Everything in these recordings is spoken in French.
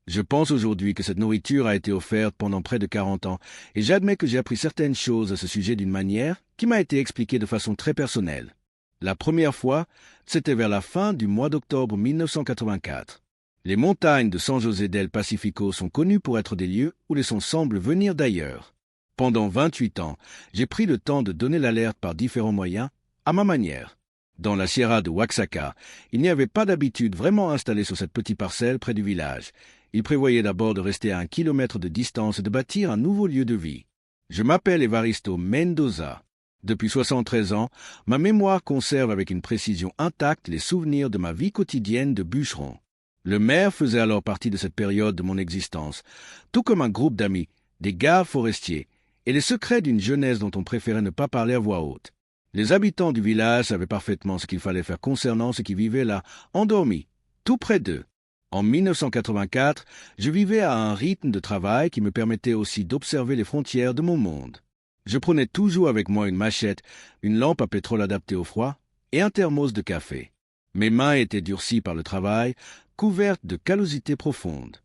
Je pense aujourd'hui que cette nourriture a été offerte pendant près de 40 ans, et j'admets que j'ai appris certaines choses à ce sujet d'une manière qui m'a été expliquée de façon très personnelle. La première fois, c'était vers la fin du mois d'octobre 1984. Les montagnes de San José del Pacifico sont connues pour être des lieux où les sons semblent venir d'ailleurs. Pendant 28 ans, j'ai pris le temps de donner l'alerte par différents moyens, à ma manière. Dans la Sierra de Oaxaca, il n'y avait pas d'habitude vraiment installée sur cette petite parcelle près du village. Il prévoyait d'abord de rester à 1 kilomètre de distance et de bâtir un nouveau lieu de vie. Je m'appelle Evaristo Mendoza. Depuis 73 ans, ma mémoire conserve avec une précision intacte les souvenirs de ma vie quotidienne de bûcheron. Le maire faisait alors partie de cette période de mon existence, tout comme un groupe d'amis, des gardes forestiers, et les secrets d'une jeunesse dont on préférait ne pas parler à voix haute. Les habitants du village savaient parfaitement ce qu'il fallait faire concernant ceux qui vivaient là, endormis, tout près d'eux. En 1984, je vivais à un rythme de travail qui me permettait aussi d'observer les frontières de mon monde. Je prenais toujours avec moi une machette, une lampe à pétrole adaptée au froid et un thermos de café. Mes mains étaient durcies par le travail, couvertes de callosité profonde.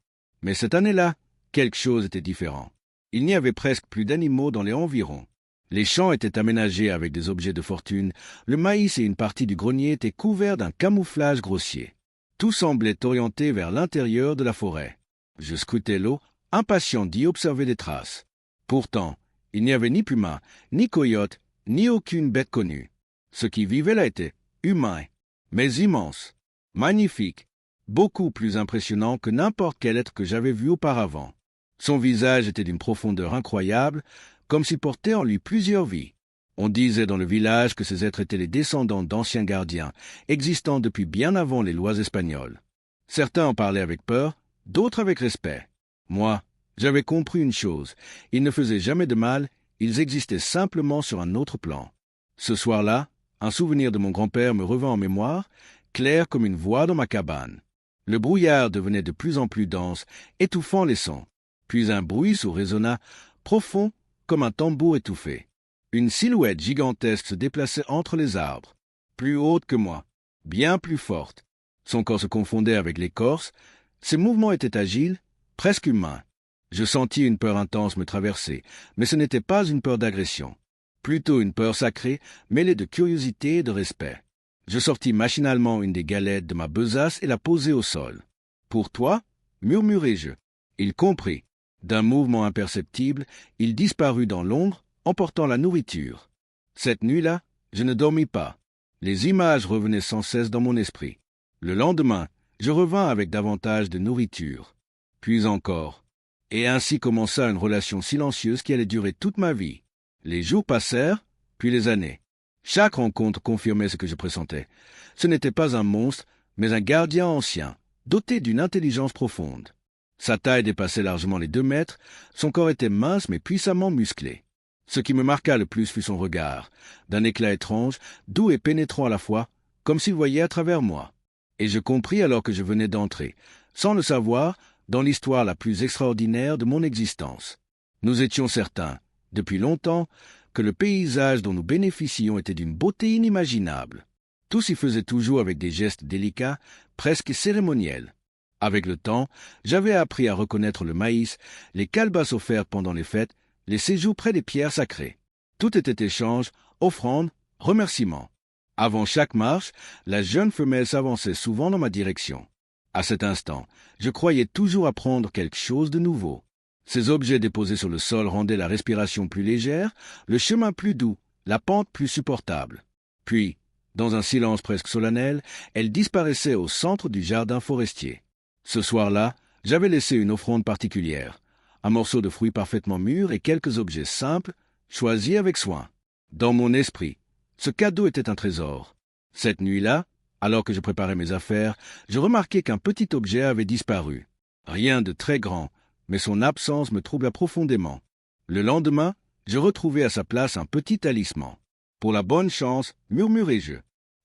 Mais cette année-là, quelque chose était différent. Il n'y avait presque plus d'animaux dans les environs. Les champs étaient aménagés avec des objets de fortune, le maïs et une partie du grenier étaient couverts d'un camouflage grossier. Tout semblait orienté vers l'intérieur de la forêt. Je scrutais l'eau, impatient d'y observer des traces. Pourtant, il n'y avait ni puma, ni coyote, ni aucune bête connue. Ce qui vivait là était humain, mais immense, magnifique, beaucoup plus impressionnant que n'importe quel être que j'avais vu auparavant. Son visage était d'une profondeur incroyable, comme s'il portait en lui plusieurs vies. On disait dans le village que ces êtres étaient les descendants d'anciens gardiens, existant depuis bien avant les lois espagnoles. Certains en parlaient avec peur, d'autres avec respect. Moi, j'avais compris une chose, ils ne faisaient jamais de mal, ils existaient simplement sur un autre plan. Ce soir-là, un souvenir de mon grand-père me revint en mémoire, clair comme une voix dans ma cabane. Le brouillard devenait de plus en plus dense, étouffant les sons. Puis un bruisseau résonna, profond comme un tambour étouffé. Une silhouette gigantesque se déplaçait entre les arbres, plus haute que moi, bien plus forte. Son corps se confondait avec l'écorce, ses mouvements étaient agiles, presque humains. Je sentis une peur intense me traverser, mais ce n'était pas une peur d'agression. Plutôt une peur sacrée, mêlée de curiosité et de respect. Je sortis machinalement une des galettes de ma besace et la posai au sol. « Pour toi » murmurai-je. Il comprit. D'un mouvement imperceptible, il disparut dans l'ombre, emportant la nourriture. Cette nuit-là, je ne dormis pas. Les images revenaient sans cesse dans mon esprit. Le lendemain, je revins avec davantage de nourriture. Puis encore. Et ainsi commença une relation silencieuse qui allait durer toute ma vie. Les jours passèrent, puis les années. Chaque rencontre confirmait ce que je pressentais. Ce n'était pas un monstre, mais un gardien ancien, doté d'une intelligence profonde. Sa taille dépassait largement les 2 mètres, son corps était mince mais puissamment musclé. Ce qui me marqua le plus fut son regard, d'un éclat étrange, doux et pénétrant à la fois, comme s'il voyait à travers moi. Et je compris alors que je venais d'entrer, sans le savoir, dans l'histoire la plus extraordinaire de mon existence. Nous étions certains, depuis longtemps, que le paysage dont nous bénéficions était d'une beauté inimaginable. Tout s'y faisait toujours avec des gestes délicats, presque cérémoniels. Avec le temps, j'avais appris à reconnaître le maïs, les calebasses offertes pendant les fêtes, les séjours près des pierres sacrées. Tout était échange, offrande, remerciement. Avant chaque marche, la jeune femelle s'avançait souvent dans ma direction. À cet instant, je croyais toujours apprendre quelque chose de nouveau. Ces objets déposés sur le sol rendaient la respiration plus légère, le chemin plus doux, la pente plus supportable. Puis, dans un silence presque solennel, elle disparaissait au centre du jardin forestier. Ce soir-là, j'avais laissé une offrande particulière, un morceau de fruit parfaitement mûr et quelques objets simples, choisis avec soin. Dans mon esprit, ce cadeau était un trésor. Cette nuit-là, alors que je préparais mes affaires, je remarquai qu'un petit objet avait disparu. Rien de très grand, mais son absence me troubla profondément. Le lendemain, je retrouvai à sa place un petit talisman. Pour la bonne chance, murmurai-je,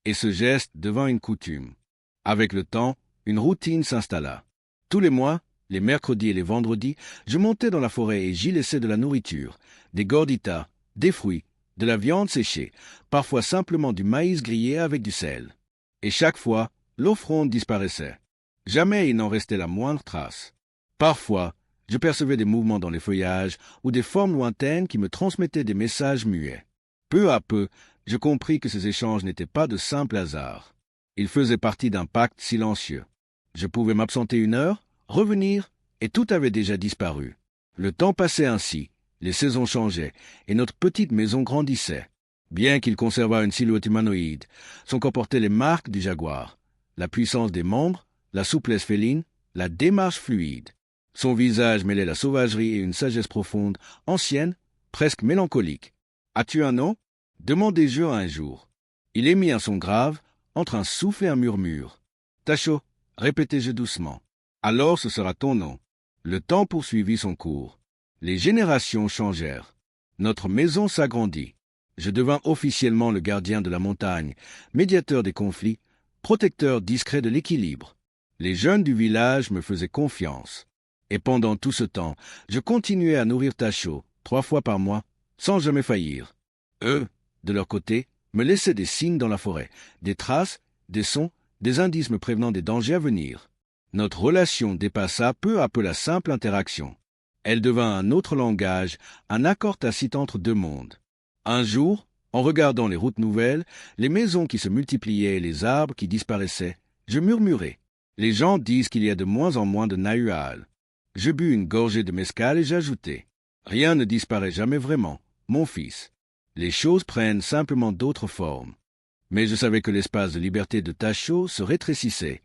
et ce geste devint une coutume. Avec le temps, une routine s'installa. Tous les mois, les mercredis et les vendredis, je montais dans la forêt et j'y laissais de la nourriture, des gorditas, des fruits, de la viande séchée, parfois simplement du maïs grillé avec du sel. Et chaque fois, l'offrande disparaissait. Jamais il n'en restait la moindre trace. Parfois, je percevais des mouvements dans les feuillages ou des formes lointaines qui me transmettaient des messages muets. Peu à peu, je compris que ces échanges n'étaient pas de simples hasards. Ils faisaient partie d'un pacte silencieux. Je pouvais m'absenter 1 heure, revenir, et tout avait déjà disparu. Le temps passait ainsi, les saisons changeaient, et notre petite maison grandissait. Bien qu'il conservât une silhouette humanoïde, son corps portait les marques du jaguar, la puissance des membres, la souplesse féline, la démarche fluide. Son visage mêlait la sauvagerie et une sagesse profonde, ancienne, presque mélancolique. « As-tu un nom » demandai-je un jour. Il émit un son grave, entre un souffle et un murmure. « Tacho » répétai-je doucement. « Alors ce sera ton nom. » Le temps poursuivit son cours. Les générations changèrent. Notre maison s'agrandit. Je devins officiellement le gardien de la montagne, médiateur des conflits, protecteur discret de l'équilibre. Les jeunes du village me faisaient confiance. Et pendant tout ce temps, je continuais à nourrir Tacho, 3 fois par mois, sans jamais faillir. Eux, de leur côté, me laissaient des signes dans la forêt, des traces, des sons, des indices me prévenant des dangers à venir. Notre relation dépassa peu à peu la simple interaction. Elle devint un autre langage, un accord tacite entre 2 mondes. Un jour, en regardant les routes nouvelles, les maisons qui se multipliaient et les arbres qui disparaissaient, je murmurai. Les gens disent qu'il y a de moins en moins de nahual. Je bus une gorgée de mescal et j'ajoutai. Rien ne disparaît jamais vraiment, mon fils. Les choses prennent simplement d'autres formes. Mais je savais que l'espace de liberté de Tacho se rétrécissait,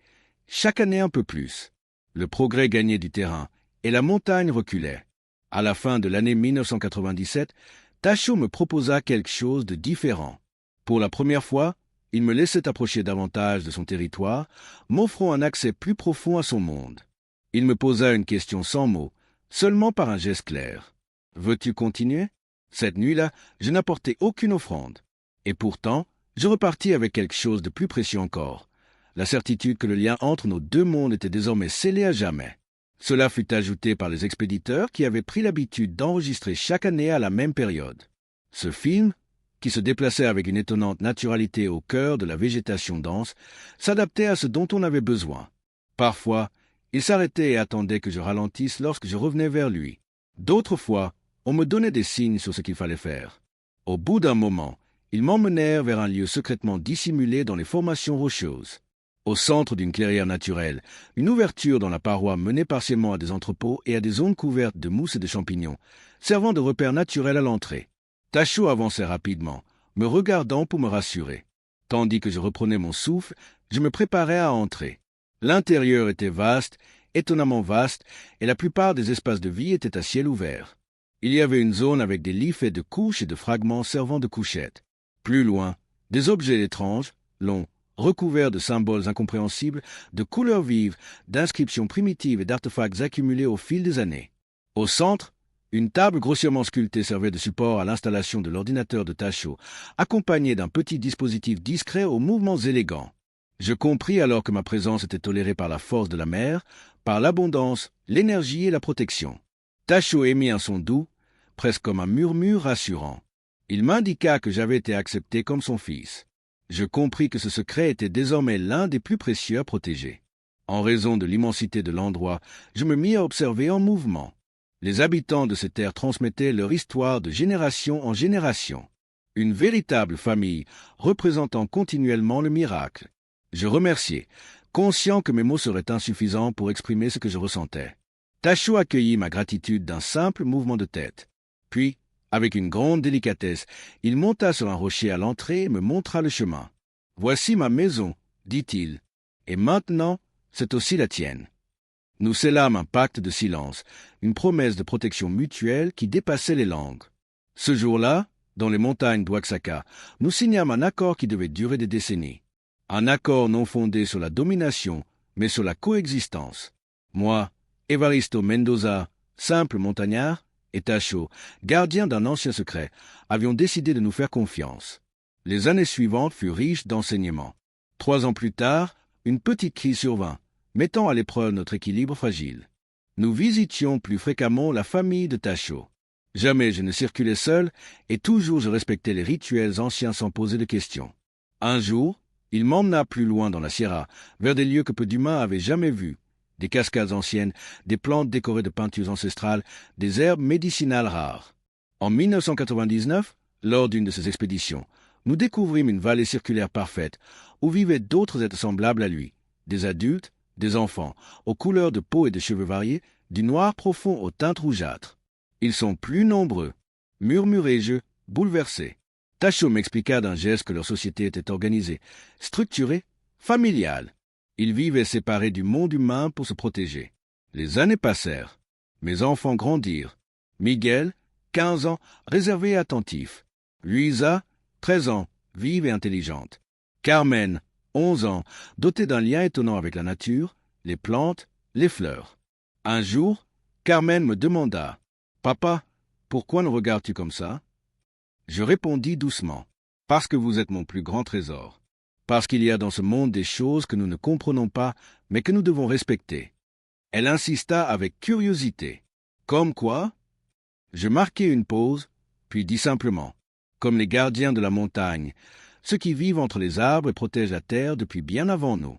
chaque année un peu plus. Le progrès gagnait du terrain, et la montagne reculait. À la fin de l'année 1997, Tacho me proposa quelque chose de différent. Pour la première fois, il me laissait approcher davantage de son territoire, m'offrant un accès plus profond à son monde. Il me posa une question sans mots, seulement par un geste clair. « Veux-tu continuer » Cette nuit-là, je n'apportai aucune offrande. Et pourtant, je repartis avec quelque chose de plus précieux encore. La certitude que le lien entre nos 2 mondes était désormais scellé à jamais. Cela fut ajouté par les expéditeurs qui avaient pris l'habitude d'enregistrer chaque année à la même période. Ce film, qui se déplaçait avec une étonnante naturalité au cœur de la végétation dense, s'adaptait à ce dont on avait besoin. Parfois, il s'arrêtait et attendait que je ralentisse lorsque je revenais vers lui. D'autres fois, on me donnait des signes sur ce qu'il fallait faire. Au bout d'un moment, ils m'emmenèrent vers un lieu secrètement dissimulé dans les formations rocheuses. Au centre d'une clairière naturelle, une ouverture dans la paroi menait partiellement à des entrepôts et à des zones couvertes de mousse et de champignons, servant de repère naturel à l'entrée. Tacho avançait rapidement, me regardant pour me rassurer. Tandis que je reprenais mon souffle, je me préparais à entrer. L'intérieur était vaste, étonnamment vaste, et la plupart des espaces de vie étaient à ciel ouvert. Il y avait une zone avec des lits faits de couches et de fragments servant de couchettes. Plus loin, des objets étranges, longs, recouverts de symboles incompréhensibles, de couleurs vives, d'inscriptions primitives et d'artefacts accumulés au fil des années. Au centre, une table grossièrement sculptée servait de support à l'installation de l'ordinateur de Tacho, accompagné d'un petit dispositif discret aux mouvements élégants. Je compris alors que ma présence était tolérée par la force de la mer, par l'abondance, l'énergie et la protection. Tacho émit un son doux, presque comme un murmure rassurant. Il m'indiqua que j'avais été accepté comme son fils. Je compris que ce secret était désormais l'un des plus précieux à protéger. En raison de l'immensité de l'endroit, je me mis à observer en mouvement. Les habitants de ces terres transmettaient leur histoire de génération en génération. Une véritable famille représentant continuellement le miracle. Je remerciai, conscient que mes mots seraient insuffisants pour exprimer ce que je ressentais. Tacho accueillit ma gratitude d'un simple mouvement de tête. Puis, avec une grande délicatesse, il monta sur un rocher à l'entrée et me montra le chemin. « Voici ma maison, dit-il, et maintenant, c'est aussi la tienne. » Nous scellâmes un pacte de silence, une promesse de protection mutuelle qui dépassait les langues. Ce jour-là, dans les montagnes d'Oaxaca, nous signâmes un accord qui devait durer des décennies. Un accord non fondé sur la domination, mais sur la coexistence. Moi, Evaristo Mendoza, simple montagnard, et Tacho, gardien d'un ancien secret, avions décidé de nous faire confiance. Les années suivantes furent riches d'enseignements. 3 ans plus tard, une petite crise survint, mettant à l'épreuve notre équilibre fragile. Nous visitions plus fréquemment la famille de Tacho. Jamais je ne circulais seul, et toujours je respectais les rituels anciens sans poser de questions. Un jour, il m'emmena plus loin dans la Sierra, vers des lieux que peu d'humains avaient jamais vus, des cascades anciennes, des plantes décorées de peintures ancestrales, des herbes médicinales rares. En 1999, lors d'une de ces expéditions, nous découvrîmes une vallée circulaire parfaite où vivaient d'autres êtres semblables à lui, des adultes, des enfants, aux couleurs de peau et de cheveux variés, du noir profond aux teintes rougeâtres. Ils sont plus nombreux, murmurai-je, bouleversé. Tacho m'expliqua d'un geste que leur société était organisée, structurée, familiale. Ils vivaient séparés du monde humain pour se protéger. Les années passèrent. Mes enfants grandirent. Miguel, 15 ans, réservé et attentif. Luisa, 13 ans, vive et intelligente. Carmen, 11 ans, dotée d'un lien étonnant avec la nature, les plantes, les fleurs. Un jour, Carmen me demanda « Papa, pourquoi nous regardes-tu comme ça ?» Je répondis doucement « Parce que vous êtes mon plus grand trésor. Parce qu'il y a dans ce monde des choses que nous ne comprenons pas, mais que nous devons respecter. » Elle insista avec curiosité. « Comme quoi ?» Je marquai une pause, puis dis simplement « Comme les gardiens de la montagne, ceux qui vivent entre les arbres et protègent la terre depuis bien avant nous. »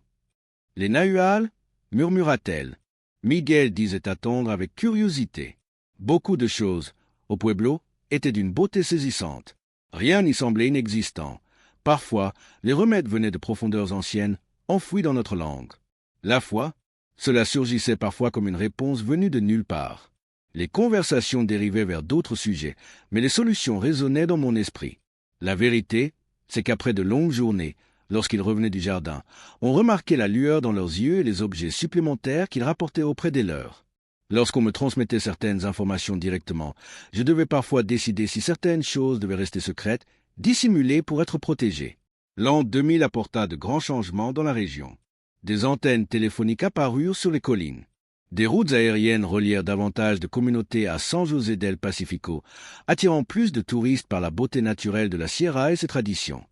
Les Nahuals, murmura-t-elle. Miguel disait attendre avec curiosité. Beaucoup de choses, au Pueblo, étaient d'une beauté saisissante. Rien n'y semblait inexistant. Parfois, les remèdes venaient de profondeurs anciennes, enfouis dans notre langue. La foi, cela surgissait parfois comme une réponse venue de nulle part. Les conversations dérivaient vers d'autres sujets, mais les solutions résonnaient dans mon esprit. La vérité, c'est qu'après de longues journées, lorsqu'ils revenaient du jardin, on remarquait la lueur dans leurs yeux et les objets supplémentaires qu'ils rapportaient auprès des leurs. Lorsqu'on me transmettait certaines informations directement, je devais parfois décider si certaines choses devaient rester secrètes, dissimulées pour être protégées. L'an 2000 apporta de grands changements dans la région. Des antennes téléphoniques apparurent sur les collines. Des routes aériennes relièrent davantage de communautés à San José del Pacifico, attirant plus de touristes par la beauté naturelle de la Sierra et ses traditions.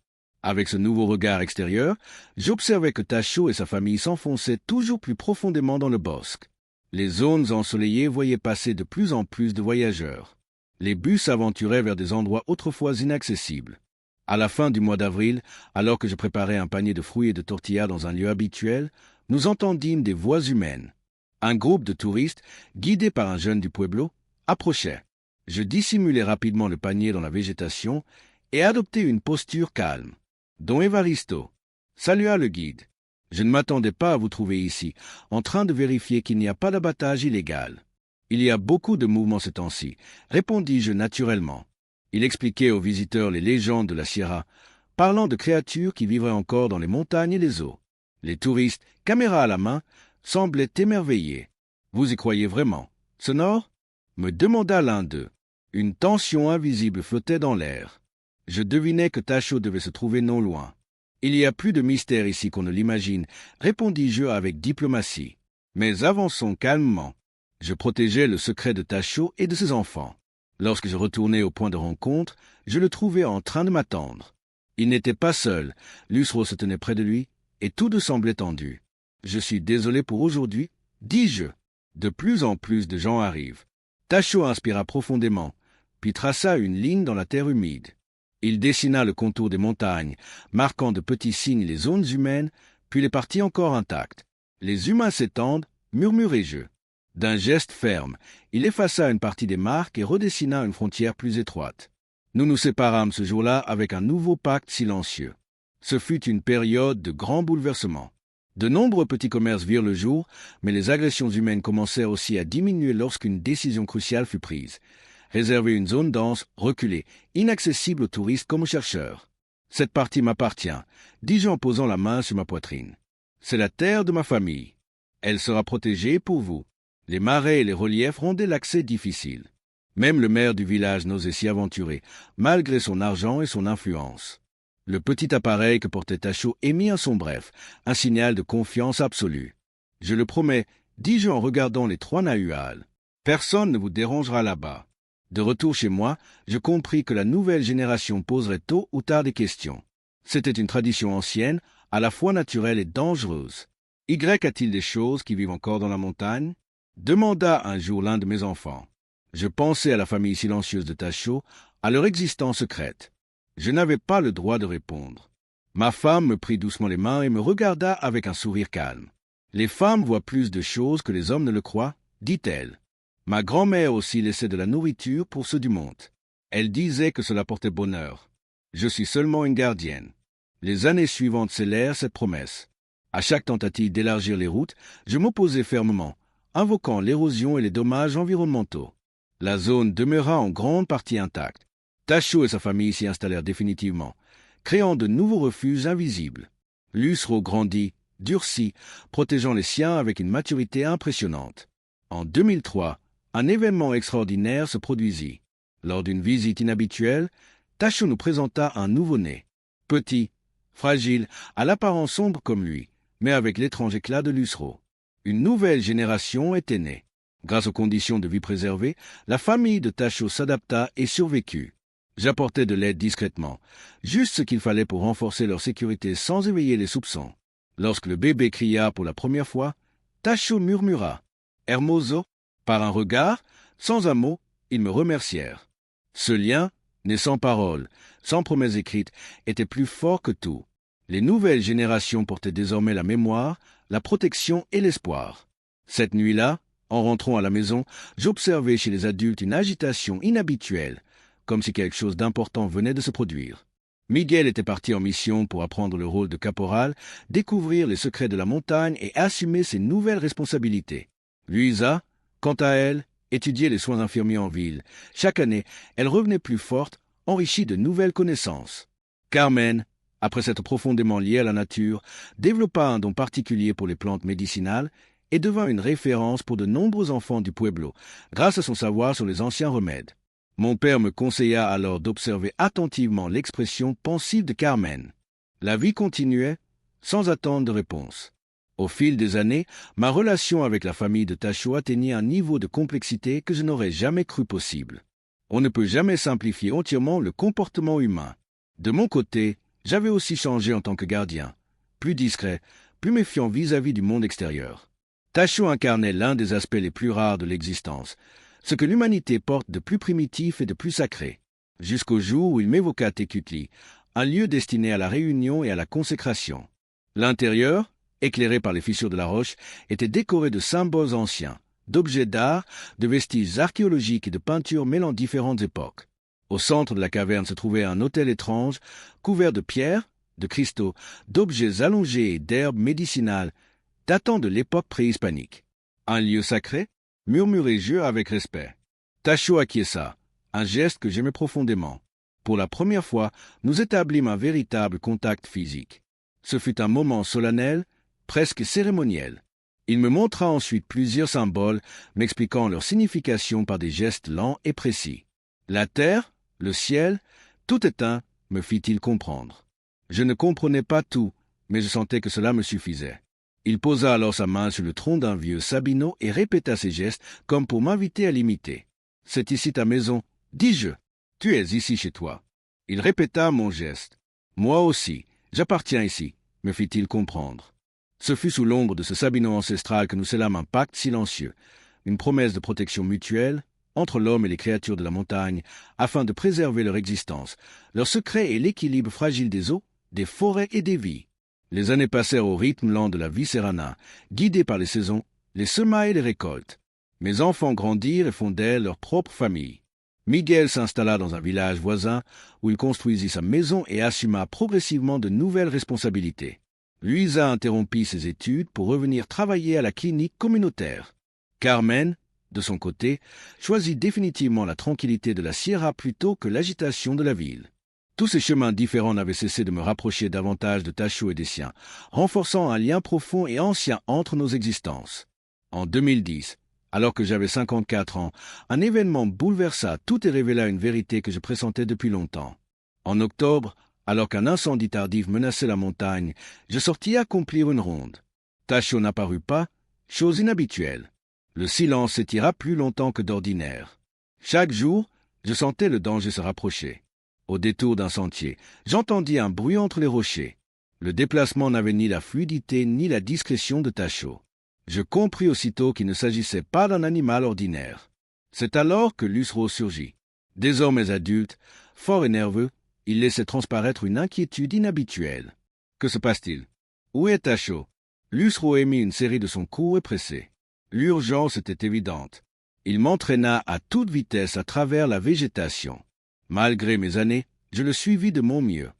Avec ce nouveau regard extérieur, j'observais que Tacho et sa famille s'enfonçaient toujours plus profondément dans le bosque. Les zones ensoleillées voyaient passer de plus en plus de voyageurs. Les bus s'aventuraient vers des endroits autrefois inaccessibles. À la fin du mois d'avril, alors que je préparais un panier de fruits et de tortillas dans un lieu habituel, nous entendîmes des voix humaines. Un groupe de touristes, guidé par un jeune du Pueblo, approchait. Je dissimulai rapidement le panier dans la végétation et adoptai une posture calme. Don Evaristo salua le guide. Je ne m'attendais pas à vous trouver ici, en train de vérifier qu'il n'y a pas d'abattage illégal. Il y a beaucoup de mouvements ces temps-ci, répondis-je naturellement. Il expliquait aux visiteurs les légendes de la Sierra, parlant de créatures qui vivraient encore dans les montagnes et les eaux. Les touristes, caméra à la main, semblaient émerveillés. Vous y croyez vraiment, Sonore ? Me demanda l'un d'eux. Une tension invisible flottait dans l'air. Je devinais que Tacho devait se trouver non loin. Il y a plus de mystère ici qu'on ne l'imagine, répondis-je avec diplomatie. Mais avançons calmement. Je protégeais le secret de Tacho et de ses enfants. Lorsque je retournai au point de rencontre, je le trouvais en train de m'attendre. Il n'était pas seul, Lusro se tenait près de lui, et tous deux semblaient tendus. Je suis désolé pour aujourd'hui, dis-je. De plus en plus de gens arrivent. Tacho inspira profondément, puis traça une ligne dans la terre humide. Il dessina le contour des montagnes, marquant de petits signes les zones humaines, puis les parties encore intactes. Les humains s'étendent, murmurai-je. D'un geste ferme, il effaça une partie des marques et redessina une frontière plus étroite. Nous nous séparâmes ce jour-là avec un nouveau pacte silencieux. Ce fut une période de grands bouleversements. De nombreux petits commerces virent le jour, mais les agressions humaines commencèrent aussi à diminuer lorsqu'une décision cruciale fut prise. Réserver une zone dense, reculée, inaccessible aux touristes comme aux chercheurs. Cette partie m'appartient, dis-je en posant la main sur ma poitrine. C'est la terre de ma famille. Elle sera protégée pour vous. Les marais et les reliefs rendaient l'accès difficile. Même le maire du village n'osait s'y aventurer, malgré son argent et son influence. Le petit appareil que portait Tacho émit un son bref, un signal de confiance absolue. Je le promets, dis-je en regardant les trois Nahuals. Personne ne vous dérangera là-bas. De retour chez moi, je compris que la nouvelle génération poserait tôt ou tard des questions. C'était une tradition ancienne, à la fois naturelle et dangereuse. Y a-t-il des choses qui vivent encore dans la montagne ? Demanda un jour l'un de mes enfants. Je pensais à la famille silencieuse de Tacho, à leur existence secrète. Je n'avais pas le droit de répondre. Ma femme me prit doucement les mains et me regarda avec un sourire calme. Les femmes voient plus de choses que les hommes ne le croient, dit-elle. Ma grand-mère aussi laissait de la nourriture pour ceux du monde. Elle disait que cela portait bonheur. Je suis seulement une gardienne. Les années suivantes scellèrent cette promesse. À chaque tentative d'élargir les routes, je m'opposais fermement, invoquant l'érosion et les dommages environnementaux. La zone demeura en grande partie intacte. Tacho et sa famille s'y installèrent définitivement, créant de nouveaux refuges invisibles. Lusro grandit, durcit, protégeant les siens avec une maturité impressionnante. En 2003, un événement extraordinaire se produisit. Lors d'une visite inhabituelle, Tacho nous présenta un nouveau-né. Petit, fragile, à l'apparence sombre comme lui, mais avec l'étrange éclat de Lusro. Une nouvelle génération était née. Grâce aux conditions de vie préservées, la famille de Tacho s'adapta et survécut. J'apportais de l'aide discrètement, juste ce qu'il fallait pour renforcer leur sécurité sans éveiller les soupçons. Lorsque le bébé cria pour la première fois, Tacho murmura « Hermoso ». Par un regard, sans un mot, ils me remercièrent. Ce lien, né sans parole, sans promesse écrite, était plus fort que tout. Les nouvelles générations portaient désormais la mémoire, la protection et l'espoir. Cette nuit-là, en rentrant à la maison, j'observais chez les adultes une agitation inhabituelle, comme si quelque chose d'important venait de se produire. Miguel était parti en mission pour apprendre le rôle de caporal, découvrir les secrets de la montagne et assumer ses nouvelles responsabilités. Luisa, quant à elle, étudiait les soins infirmiers en ville. Chaque année, elle revenait plus forte, enrichie de nouvelles connaissances. Carmen, après s'être profondément liée à la nature, développa un don particulier pour les plantes médicinales et devint une référence pour de nombreux enfants du pueblo, grâce à son savoir sur les anciens remèdes. Mon père me conseilla alors d'observer attentivement l'expression pensive de Carmen. La vie continuait, sans attendre de réponse. Au fil des années, ma relation avec la famille de Tacho atteignit un niveau de complexité que je n'aurais jamais cru possible. On ne peut jamais simplifier entièrement le comportement humain. De mon côté, j'avais aussi changé en tant que gardien, plus discret, plus méfiant vis-à-vis du monde extérieur. Tacho incarnait l'un des aspects les plus rares de l'existence, ce que l'humanité porte de plus primitif et de plus sacré, jusqu'au jour où il m'évoqua Tecutli, un lieu destiné à la réunion et à la consécration. L'intérieur, éclairé par les fissures de la roche, était décoré de symboles anciens, d'objets d'art, de vestiges archéologiques et de peintures mêlant différentes époques. Au centre de la caverne se trouvait un autel étrange, couvert de pierres, de cristaux, d'objets allongés et d'herbes médicinales, datant de l'époque préhispanique. Un lieu sacré, murmurai-je avec respect. Tacho acquiesça, un geste que j'aimais profondément. Pour la première fois, nous établîmes un véritable contact physique. Ce fut un moment solennel, presque cérémoniel. Il me montra ensuite plusieurs symboles, m'expliquant leur signification par des gestes lents et précis. La terre, le ciel, tout éteint, me fit-il comprendre. Je ne comprenais pas tout, mais je sentais que cela me suffisait. Il posa alors sa main sur le tronc d'un vieux sabino et répéta ses gestes comme pour m'inviter à l'imiter. « C'est ici ta maison, dis-je. Tu es ici chez toi. » Il répéta mon geste. « Moi aussi, j'appartiens ici, » me fit-il comprendre. Ce fut sous l'ombre de ce sabino ancestral que nous scellâmes un pacte silencieux, une promesse de protection mutuelle entre l'homme et les créatures de la montagne, afin de préserver leur existence, leur secret et l'équilibre fragile des eaux, des forêts et des vies. Les années passèrent au rythme lent de la vie serrana, guidés par les saisons, les semailles et les récoltes. Mes enfants grandirent et fondèrent leur propre famille. Miguel s'installa dans un village voisin où il construisit sa maison et assuma progressivement de nouvelles responsabilités. Luisa interrompit ses études pour revenir travailler à la clinique communautaire. Carmen, de son côté, choisit définitivement la tranquillité de la Sierra plutôt que l'agitation de la ville. Tous ces chemins différents n'avaient cessé de me rapprocher davantage de Tacho et des siens, renforçant un lien profond et ancien entre nos existences. En 2010, alors que j'avais 54 ans, un événement bouleversa tout et révéla une vérité que je pressentais depuis longtemps. En octobre, alors qu'un incendie tardif menaçait la montagne, je sortis accomplir une ronde. Tacho n'apparut pas, chose inhabituelle. Le silence s'étira plus longtemps que d'ordinaire. Chaque jour, je sentais le danger se rapprocher. Au détour d'un sentier, j'entendis un bruit entre les rochers. Le déplacement n'avait ni la fluidité ni la discrétion de Tacho. Je compris aussitôt qu'il ne s'agissait pas d'un animal ordinaire. C'est alors que Lusro surgit. Désormais adulte, fort et nerveux, il laissait transparaître une inquiétude inhabituelle. Que se passe-t-il? Où est Tacho? Lusro émit une série de sons courts et pressés. L'urgence était évidente. Il m'entraîna à toute vitesse à travers la végétation. Malgré mes années, je le suivis de mon mieux.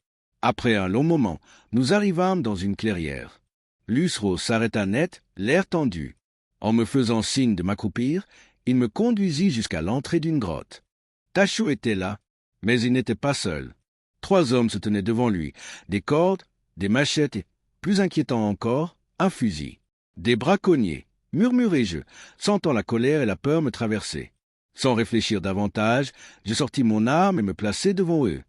Après un long moment, nous arrivâmes dans une clairière. Lusro s'arrêta net, l'air tendu. En me faisant signe de m'accroupir, il me conduisit jusqu'à l'entrée d'une grotte. Tacho était là, mais il n'était pas seul. 3 hommes se tenaient devant lui, des cordes, des machettes et, plus inquiétant encore, un fusil. Des braconniers, murmurai-je, sentant la colère et la peur me traverser. Sans réfléchir davantage, je sortis mon arme et me plaçai devant eux.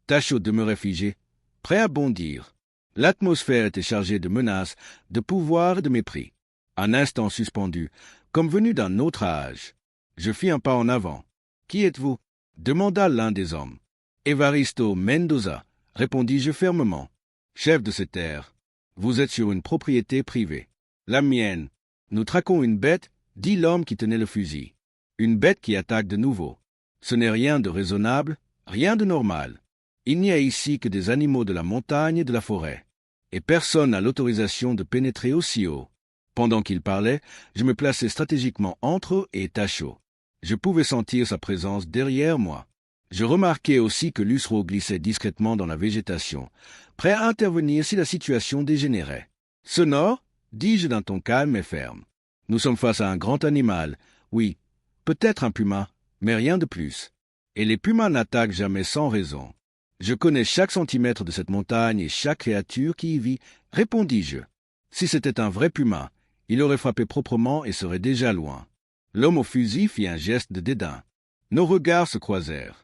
Tacho demeurait figé, prêt à bondir. L'atmosphère était chargée de menaces, de pouvoir et de mépris. Un instant suspendu, comme venu d'un autre âge. Je fis un pas en avant. « Qui êtes-vous » demanda l'un des hommes. « Evaristo Mendoza » répondis-je fermement. « Chef de ces terres, vous êtes sur une propriété privée. La mienne. Nous traquons une bête, dit l'homme qui tenait le fusil. Une bête qui attaque de nouveau. Ce n'est rien de raisonnable, rien de normal. Il n'y a ici que des animaux de la montagne et de la forêt. Et personne n'a l'autorisation de pénétrer aussi haut. » Pendant qu'il parlait, je me plaçais stratégiquement entre eux et Tacho. Je pouvais sentir sa présence derrière moi. Je remarquai aussi que Lusro glissait discrètement dans la végétation, prêt à intervenir si la situation dégénérait. « Sonore » dis-je d'un ton calme et ferme. « Nous sommes face à un grand animal. Oui, peut-être un puma, mais rien de plus. Et les pumas n'attaquent jamais sans raison. Je connais chaque centimètre de cette montagne et chaque créature qui y vit, répondis-je. Si c'était un vrai puma, il aurait frappé proprement et serait déjà loin. » L'homme au fusil fit un geste de dédain. Nos regards se croisèrent.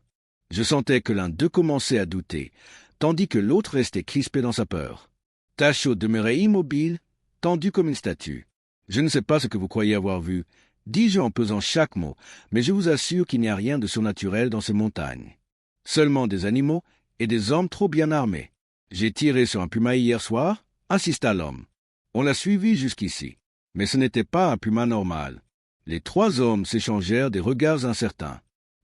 Je sentais que l'un d'eux commençait à douter, tandis que l'autre restait crispé dans sa peur. Tacho demeurait immobile, tendu comme une statue. « Je ne sais pas ce que vous croyez avoir vu, » dis-je en pesant chaque mot, mais je vous assure qu'il n'y a rien de surnaturel dans ces montagnes. Seulement des animaux et des hommes trop bien armés. J'ai tiré sur un puma hier soir, insista l'homme. On l'a suivi jusqu'ici, mais ce n'était pas un puma normal. Les 3 hommes s'échangèrent des regards incertains.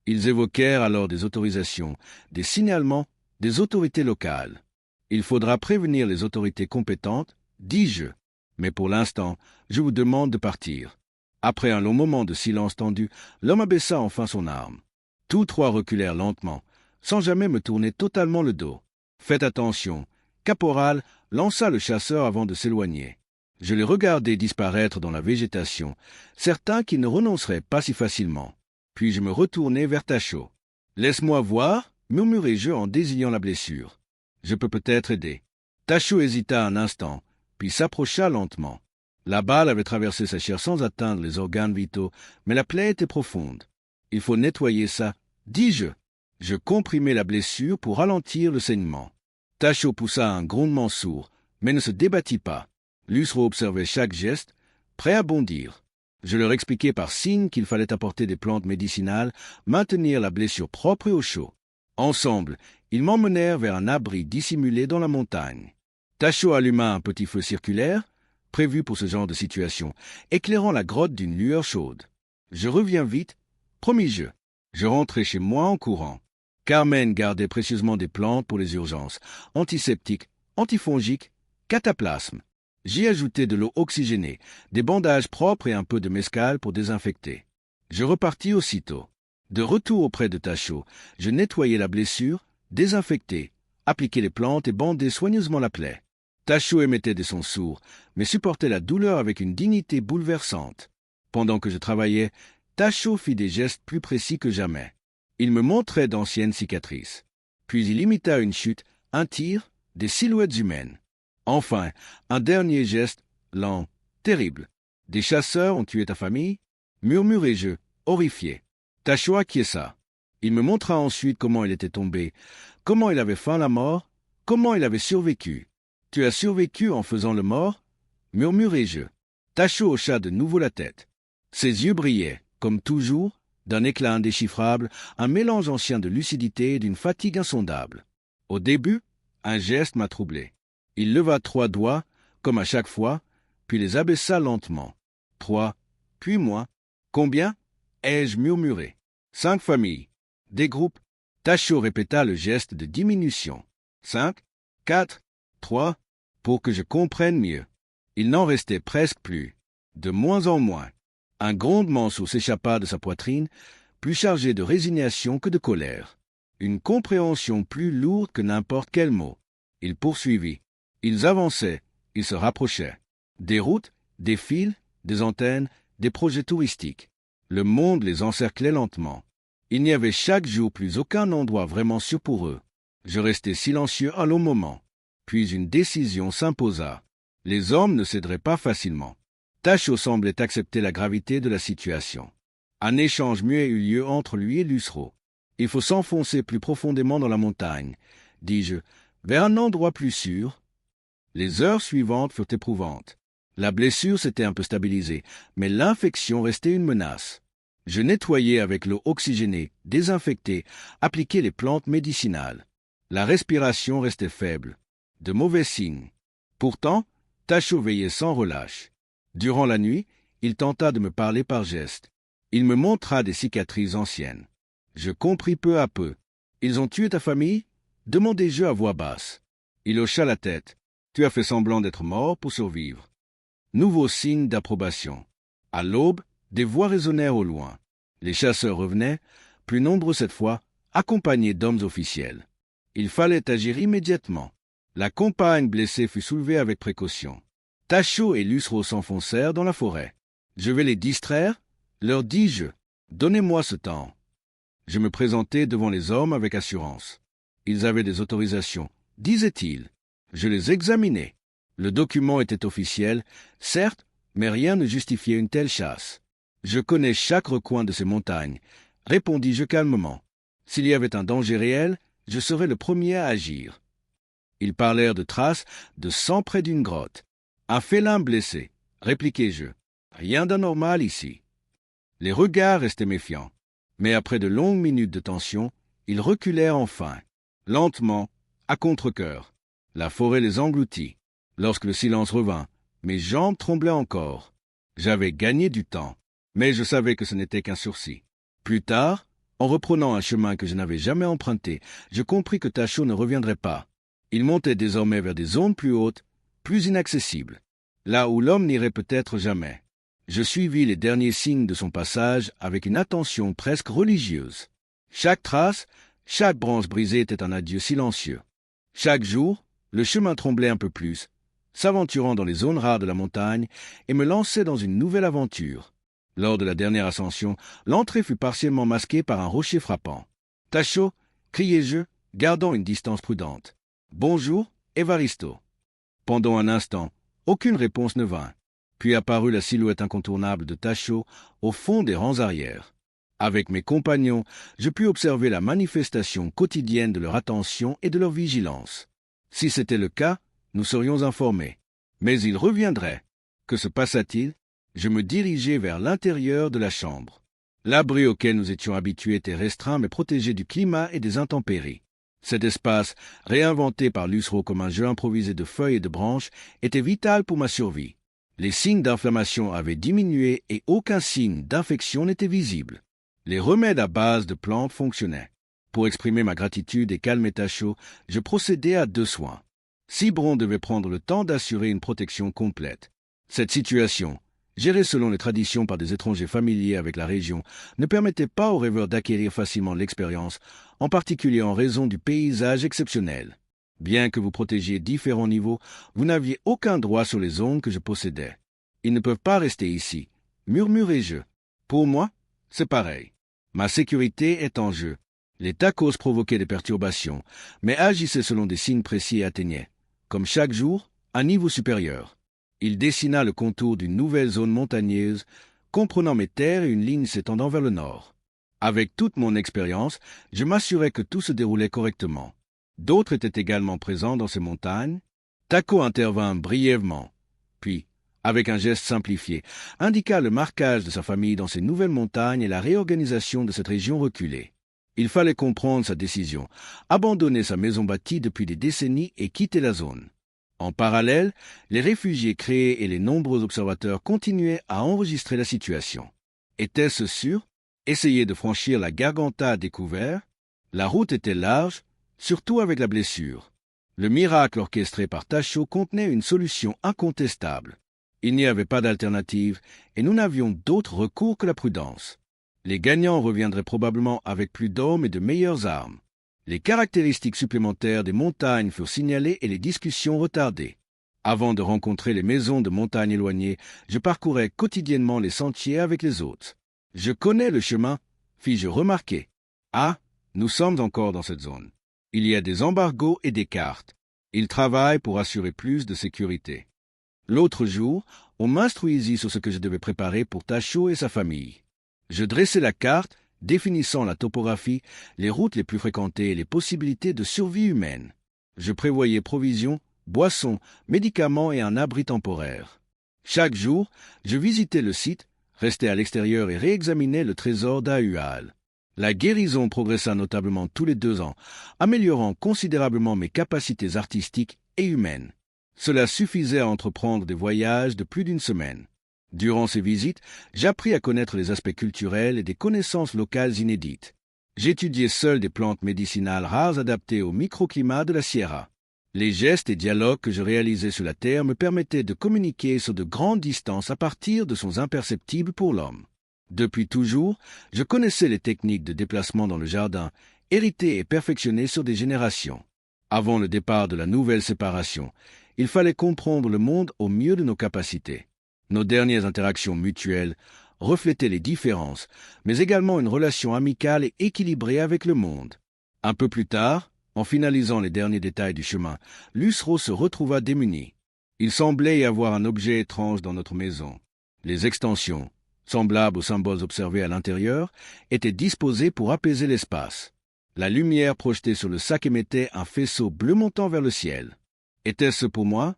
Ils évoquèrent alors des autorisations, des signalements, des autorités locales. Il faudra prévenir les autorités compétentes, dis-je. Mais pour l'instant, je vous demande de partir. Après un long moment de silence tendu, l'homme abaissa enfin son arme. Tous 3 reculèrent lentement, sans jamais me tourner totalement le dos. Faites attention. Caporal lança le chasseur avant de s'éloigner. Je les regardai disparaître dans la végétation, certain qu'ils ne renonceraient pas si facilement. Puis je me retournai vers Tacho. « Laisse-moi voir, » murmurai-je en désignant la blessure. « Je peux peut-être aider. » Tacho hésita un instant, puis s'approcha lentement. La balle avait traversé sa chair sans atteindre les organes vitaux, mais la plaie était profonde. « Il faut nettoyer ça, » dis-je. Je comprimai la blessure pour ralentir le saignement. Tacho poussa un grondement sourd, mais ne se débattit pas. Lusro observait chaque geste, prêt à bondir. Je leur expliquai par signe qu'il fallait apporter des plantes médicinales, maintenir la blessure propre et au chaud. Ensemble, ils m'emmenèrent vers un abri dissimulé dans la montagne. Tacho alluma un petit feu circulaire, prévu pour ce genre de situation, éclairant la grotte d'une lueur chaude. Je reviens vite, promis-je. Je rentrai chez moi en courant. Carmen gardait précieusement des plantes pour les urgences, antiseptiques, antifongiques, cataplasmes. J'y ajoutai de l'eau oxygénée, des bandages propres et un peu de mescal pour désinfecter. Je repartis aussitôt. De retour auprès de Tacho, je nettoyai la blessure, désinfectai, appliquai les plantes et bandai soigneusement la plaie. Tacho émettait des sons sourds, mais supportait la douleur avec une dignité bouleversante. Pendant que je travaillais, Tacho fit des gestes plus précis que jamais. Il me montrait d'anciennes cicatrices. Puis il imita une chute, un tir, des silhouettes humaines. Enfin, un dernier geste, lent, terrible. « Des chasseurs ont tué ta famille » murmurai-je, horrifié. Tacho acquiesça. Il me montra ensuite comment il était tombé, comment il avait feint la mort, comment il avait survécu. « Tu as survécu en faisant le mort » murmurai-je. Tacho hocha de nouveau la tête. Ses yeux brillaient, comme toujours, d'un éclat indéchiffrable, un mélange ancien de lucidité et d'une fatigue insondable. Au début, un geste m'a troublé. Il leva 3 doigts, comme à chaque fois, puis les abaissa lentement. 3, puis moi. « Combien » ai-je murmuré. « 5 familles. » Des groupes. Tacho répéta le geste de diminution. 5, 4, 3, pour que je comprenne mieux. Il n'en restait presque plus. De moins en moins. Un grondement sourd s'échappa de sa poitrine, plus chargé de résignation que de colère. Une compréhension plus lourde que n'importe quel mot. Il poursuivit. Ils avançaient, ils se rapprochaient. Des routes, des fils, des antennes, des projets touristiques. Le monde les encerclait lentement. Il n'y avait chaque jour plus aucun endroit vraiment sûr pour eux. Je restai silencieux un long moment. Puis une décision s'imposa. Les hommes ne céderaient pas facilement. Tacho semblait accepter la gravité de la situation. Un échange muet eut lieu entre lui et Lusro. Il faut s'enfoncer plus profondément dans la montagne, dis-je, vers un endroit plus sûr. Les heures suivantes furent éprouvantes. La blessure s'était un peu stabilisée, mais l'infection restait une menace. Je nettoyais avec l'eau oxygénée, désinfectais, appliquais les plantes médicinales. La respiration restait faible. De mauvais signes. Pourtant, Tacho veillait sans relâche. Durant la nuit, il tenta de me parler par gestes. Il me montra des cicatrices anciennes. Je compris peu à peu. « Ils ont tué ta famille » demandai-je à voix basse. Il hocha la tête. « Tu as fait semblant d'être mort pour survivre. » Nouveau signe d'approbation. À l'aube, des voix résonnèrent au loin. Les chasseurs revenaient, plus nombreux cette fois, accompagnés d'hommes officiels. Il fallait agir immédiatement. La compagne blessée fut soulevée avec précaution. Tacho et Lusro s'enfoncèrent dans la forêt. « Je vais les distraire » leur dis-je. « Donnez-moi ce temps. » Je me présentai devant les hommes avec assurance. Ils avaient des autorisations, disaient-ils. Je les examinai. Le document était officiel, certes, mais rien ne justifiait une telle chasse. Je connais chaque recoin de ces montagnes, répondis-je calmement. S'il y avait un danger réel, je serais le premier à agir. Ils parlèrent de traces de sang près d'une grotte. Un félin blessé, répliquai-je. Rien d'anormal ici. Les regards restaient méfiants. Mais après de longues minutes de tension, ils reculèrent enfin, lentement, à contre-cœur. La forêt les engloutit. Lorsque le silence revint, mes jambes tremblaient encore. J'avais gagné du temps, mais je savais que ce n'était qu'un sursis. Plus tard, en reprenant un chemin que je n'avais jamais emprunté, je compris que Tacho ne reviendrait pas. Il montait désormais vers des zones plus hautes, plus inaccessibles, là où l'homme n'irait peut-être jamais. Je suivis les derniers signes de son passage avec une attention presque religieuse. Chaque trace, chaque branche brisée était un adieu silencieux. Chaque jour, le chemin tremblait un peu plus, s'aventurant dans les zones rares de la montagne et me lançait dans une nouvelle aventure. Lors de la dernière ascension, l'entrée fut partiellement masquée par un rocher frappant. « Tacho » criai-je, gardant une distance prudente. « Bonjour, Evaristo. » Pendant un instant, aucune réponse ne vint. Puis apparut la silhouette incontournable de Tacho au fond des rangs arrière. Avec mes compagnons, je pus observer la manifestation quotidienne de leur attention et de leur vigilance. Si c'était le cas, nous serions informés. Mais il reviendrait. Que se passa-t-il? Je me dirigeai vers l'intérieur de la chambre. L'abri auquel nous étions habitués était restreint mais protégé du climat et des intempéries. Cet espace, réinventé par Lusro comme un jeu improvisé de feuilles et de branches, était vital pour ma survie. Les signes d'inflammation avaient diminué et aucun signe d'infection n'était visible. Les remèdes à base de plantes fonctionnaient. Pour exprimer ma gratitude et calmer Tacho, je procédai à 2 soins. Cibron devait prendre le temps d'assurer une protection complète. Cette situation, gérée selon les traditions par des étrangers familiers avec la région, ne permettait pas aux rêveurs d'acquérir facilement l'expérience, en particulier en raison du paysage exceptionnel. Bien que vous protégiez différents niveaux, vous n'aviez aucun droit sur les zones que je possédais. Ils ne peuvent pas rester ici, murmurai-je. Pour moi, c'est pareil. Ma sécurité est en jeu. Les tacos provoquaient des perturbations, mais agissaient selon des signes précis et atteignaient, comme chaque jour, un niveau supérieur. Il dessina le contour d'une nouvelle zone montagneuse, comprenant mes terres et une ligne s'étendant vers le nord. Avec toute mon expérience, je m'assurais que tout se déroulait correctement. D'autres étaient également présents dans ces montagnes. Taco intervint brièvement, puis, avec un geste simplifié, indiqua le marquage de sa famille dans ces nouvelles montagnes et la réorganisation de cette région reculée. Il fallait comprendre sa décision, abandonner sa maison bâtie depuis des décennies et quitter la zone. En parallèle, les réfugiés créés et les nombreux observateurs continuaient à enregistrer la situation. Était-ce sûr? Essayer de franchir la Garganta à découvert? La route était large, surtout avec la blessure. Le miracle orchestré par Tacho contenait une solution incontestable. Il n'y avait pas d'alternative et nous n'avions d'autre recours que la prudence. Les gagnants reviendraient probablement avec plus d'hommes et de meilleures armes. Les caractéristiques supplémentaires des montagnes furent signalées et les discussions retardées. Avant de rencontrer les maisons de montagne éloignées, je parcourais quotidiennement les sentiers avec les autres. « Je connais le chemin », fis-je remarquer. « Ah, nous sommes encore dans cette zone. Il y a des embargos et des cartes. Ils travaillent pour assurer plus de sécurité. » L'autre jour, on m'instruisit sur ce que je devais préparer pour Tacho et sa famille. Je dressai la carte, définissant la topographie, les routes les plus fréquentées et les possibilités de survie humaine. Je prévoyais provisions, boissons, médicaments et un abri temporaire. Chaque jour, je visitais le site, restais à l'extérieur et réexaminais le trésor d'Ahual. La guérison progressa notablement tous les 2 ans, améliorant considérablement mes capacités artistiques et humaines. Cela suffisait à entreprendre des voyages de plus d'1 semaine. Durant ces visites, j'appris à connaître les aspects culturels et des connaissances locales inédites. J'étudiais seul des plantes médicinales rares adaptées au microclimat de la Sierra. Les gestes et dialogues que je réalisais sur la terre me permettaient de communiquer sur de grandes distances à partir de sons imperceptibles pour l'homme. Depuis toujours, je connaissais les techniques de déplacement dans le jardin, héritées et perfectionnées sur des générations. Avant le départ de la nouvelle séparation, il fallait comprendre le monde au mieux de nos capacités. Nos dernières interactions mutuelles reflétaient les différences, mais également une relation amicale et équilibrée avec le monde. Un peu plus tard, en finalisant les derniers détails du chemin, Lusro se retrouva démuni. Il semblait y avoir un objet étrange dans notre maison. Les extensions, semblables aux symboles observés à l'intérieur, étaient disposées pour apaiser l'espace. La lumière projetée sur le sac émettait un faisceau bleu montant vers le ciel. Était-ce pour moi?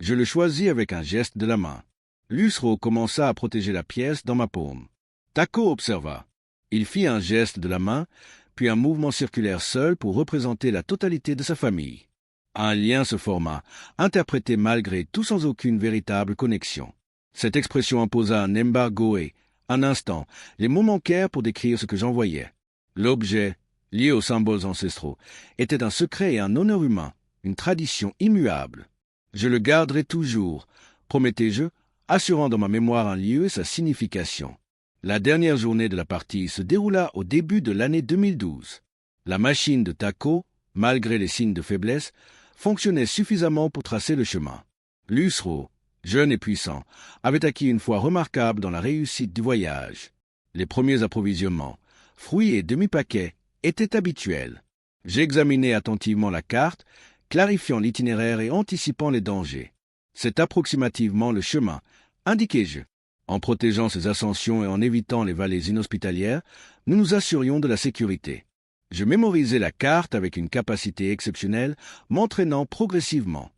Je le choisis avec un geste de la main. Lusro commença à protéger la pièce dans ma paume. Tacho observa. Il fit un geste de la main, puis un mouvement circulaire seul pour représenter la totalité de sa famille. Un lien se forma, interprété malgré tout sans aucune véritable connexion. Cette expression imposa un embargo et, un instant, les mots manquèrent pour décrire ce que j'en voyais. L'objet, lié aux symboles ancestraux, était un secret et un honneur humain, une tradition immuable. Je le garderai toujours, promettais-je, assurant dans ma mémoire un lieu et sa signification. La dernière journée de la partie se déroula au début de l'année 2012. La machine de Tacho, malgré les signes de faiblesse, fonctionnait suffisamment pour tracer le chemin. Lusro, jeune et puissant, avait acquis une foi remarquable dans la réussite du voyage. Les premiers approvisionnements, fruits et demi-paquets, étaient habituels. J'examinais attentivement la carte, clarifiant l'itinéraire et anticipant les dangers. C'est approximativement le chemin, indiquai-je. En protégeant ces ascensions et en évitant les vallées inhospitalières, nous nous assurions de la sécurité. Je mémorisais la carte avec une capacité exceptionnelle, m'entraînant progressivement.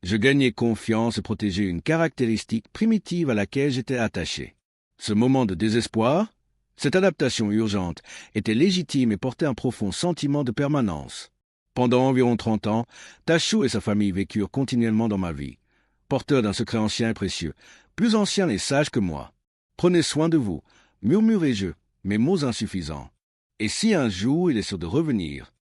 Je gagnais confiance et protégeais une caractéristique primitive à laquelle j'étais attaché. Ce moment de désespoir, cette adaptation urgente, était légitime et portait un profond sentiment de permanence. Pendant environ 30 ans, Tacho et sa famille vécurent continuellement dans ma vie, porteurs d'un secret ancien et précieux, plus ancien et sage que moi. Prenez soin de vous, murmurai-je, mes mots insuffisants. Et si un jour il est sûr de revenir?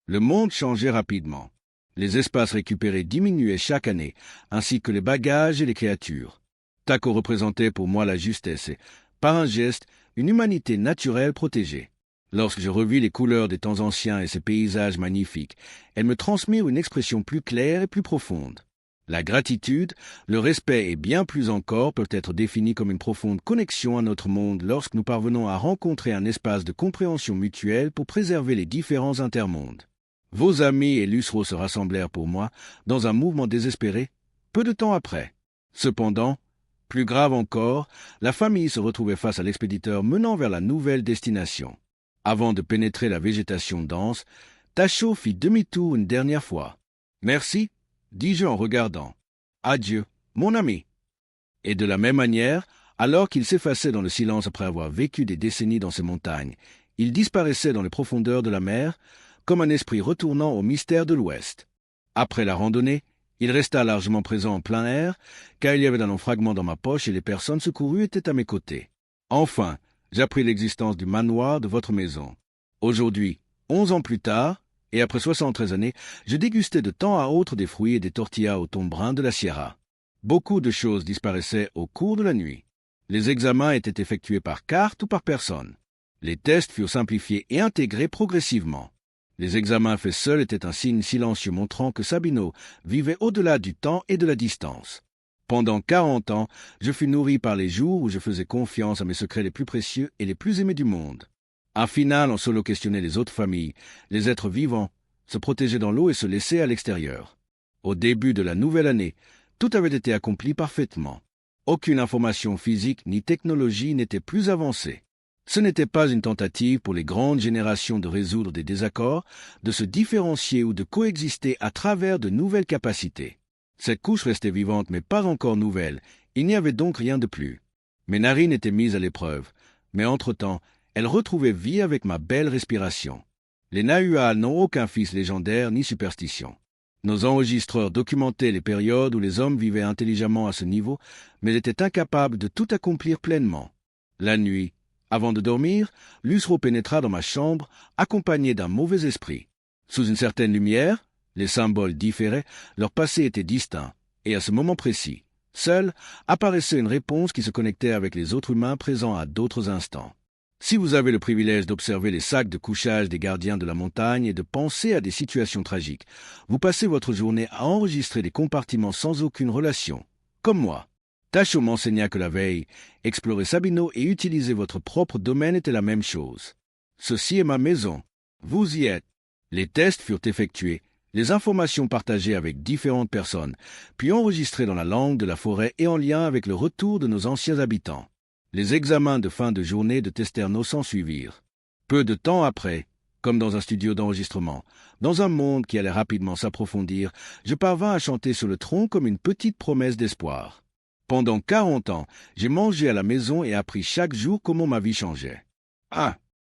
Le monde changeait rapidement. Les espaces récupérés diminuaient chaque année, ainsi que les bagages et les créatures. Tacho représentait pour moi la justesse et, par un geste, une humanité naturelle protégée. Lorsque je revis les couleurs des temps anciens et ces paysages magnifiques, elles me transmirent une expression plus claire et plus profonde. La gratitude, le respect et bien plus encore peuvent être définis comme une profonde connexion à notre monde lorsque nous parvenons à rencontrer un espace de compréhension mutuelle pour préserver les différents intermondes. Vos amis et Lusro se rassemblèrent pour moi dans un mouvement désespéré, peu de temps après. Cependant, plus grave encore, la famille se retrouvait face à l'expéditeur menant vers la nouvelle destination. Avant de pénétrer la végétation dense, Tacho fit demi-tour une dernière fois. « Merci », dis-je en regardant. « Adieu, mon ami. » Et de la même manière, alors qu'il s'effaçait dans le silence après avoir vécu des décennies dans ces montagnes, il disparaissait dans les profondeurs de la mer, comme un esprit retournant au mystère de l'Ouest. Après la randonnée, il resta largement présent en plein air, car il y avait un fragment dans ma poche et les personnes secourues étaient à mes côtés. Enfin, j'appris l'existence du manoir de votre maison. Aujourd'hui, 11 ans plus tard, Et après 73 années, je dégustais de temps à autre des fruits et des tortillas au thon brun de la Sierra. Beaucoup de choses disparaissaient au cours de la nuit. Les examens étaient effectués par carte ou par personne. Les tests furent simplifiés et intégrés progressivement. Les examens faits seuls étaient un signe silencieux montrant que Sabino vivait au-delà du temps et de la distance. Pendant 40 ans, je fus nourri par les jours où je faisais confiance à mes secrets les plus précieux et les plus aimés du monde. En finale, on solo questionnait les autres familles, les êtres vivants, se protégeaient dans l'eau et se laissaient à l'extérieur. Au début de la nouvelle année, tout avait été accompli parfaitement. Aucune information physique ni technologie n'était plus avancée. Ce n'était pas une tentative pour les grandes générations de résoudre des désaccords, de se différencier ou de coexister à travers de nouvelles capacités. Cette couche restait vivante mais pas encore nouvelle, il n'y avait donc rien de plus. Mes narines étaient mises à l'épreuve, mais entre-temps, elles retrouvaient vie avec ma belle respiration. Les Nahuas n'ont aucun fils légendaire ni superstition. Nos enregistreurs documentaient les périodes où les hommes vivaient intelligemment à ce niveau, mais étaient incapables de tout accomplir pleinement. La nuit, avant de dormir, Lusro pénétra dans ma chambre, accompagné d'un mauvais esprit. Sous une certaine lumière, les symboles différaient, leur passé était distinct, et à ce moment précis, seule apparaissait une réponse qui se connectait avec les autres humains présents à d'autres instants. Si vous avez le privilège d'observer les sacs de couchage des gardiens de la montagne et de penser à des situations tragiques, vous passez votre journée à enregistrer des compartiments sans aucune relation, comme moi. Tacho m'enseigna que la veille, explorer Sabino et utiliser votre propre domaine était la même chose. Ceci est ma maison. Vous y êtes. Les tests furent effectués, les informations partagées avec différentes personnes, puis enregistrées dans la langue de la forêt et en lien avec le retour de nos anciens habitants. Les examens de fin de journée de Testerno s'en suivirent. Peu de temps après, comme dans un studio d'enregistrement, dans un monde qui allait rapidement s'approfondir, je parvins à chanter sur le tronc comme une petite promesse d'espoir. Pendant 40 ans, j'ai mangé à la maison et appris chaque jour comment ma vie changeait. Ah,